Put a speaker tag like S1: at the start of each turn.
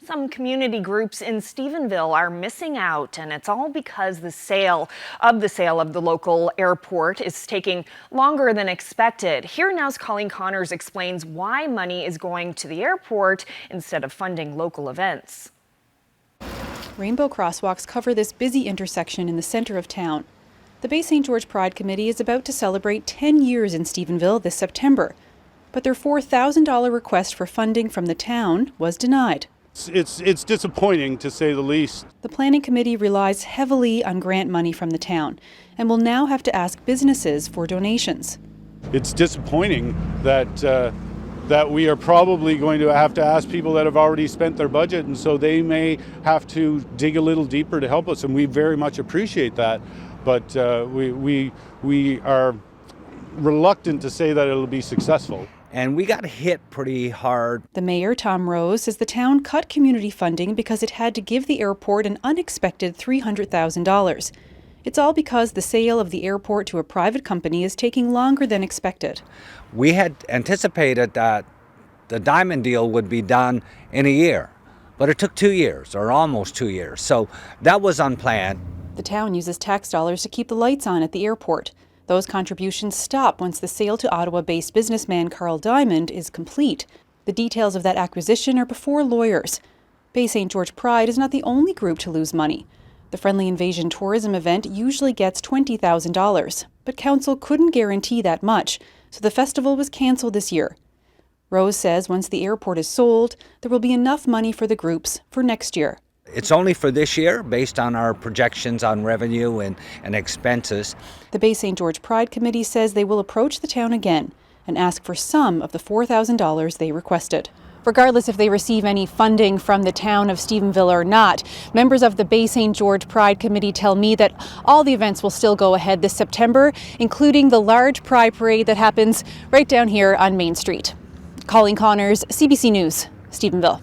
S1: Some community groups in Stephenville are missing out, and it's all because the sale of the local airport is taking longer than expected. Here Now's Colleen Connors explains why money is going to the airport instead of funding local events.
S2: Rainbow crosswalks cover this busy intersection in the centre of town. The Bay St. George Pride Committee is about to celebrate 10 years in Stephenville this September, but their $4,000 request for funding from the town was denied.
S3: It's disappointing, to say the least.
S2: The planning committee relies heavily on grant money from the town and will now have to ask businesses for donations.
S3: It's disappointing that we are probably going to have to ask people that have already spent their budget, and so they may have to dig a little deeper to help us, and we very much appreciate that. But we are reluctant to say that it'll be successful.
S4: And we got hit pretty hard.
S2: The mayor, Tom Rose, says the town cut community funding because it had to give the airport an unexpected $300,000. It's all because the sale of the airport to a private company is taking longer than expected.
S4: We had anticipated that the Diamond deal would be done in a year, but it took 2 years, or almost 2 years. So that was unplanned.
S2: The town uses tax dollars to keep the lights on at the airport. Those contributions stop once the sale to Ottawa-based businessman Carl Diamond is complete. The details of that acquisition are before lawyers. Bay St. George Pride is not the only group to lose money. The Friendly Invasion tourism event usually gets $20,000, but council couldn't guarantee that much, so the festival was cancelled this year. Rose says once the airport is sold, there will be enough money for the groups for next year.
S4: It's only for this year, based on our projections on revenue and expenses.
S2: The Bay St. George Pride Committee says they will approach the town again and ask for some of the $4,000 they requested. Regardless if they receive any funding from the town of Stephenville or not, members of the Bay St. George Pride Committee tell me that all the events will still go ahead this September, including the large Pride Parade that happens right down here on Main Street. Colleen Connors, CBC News, Stephenville.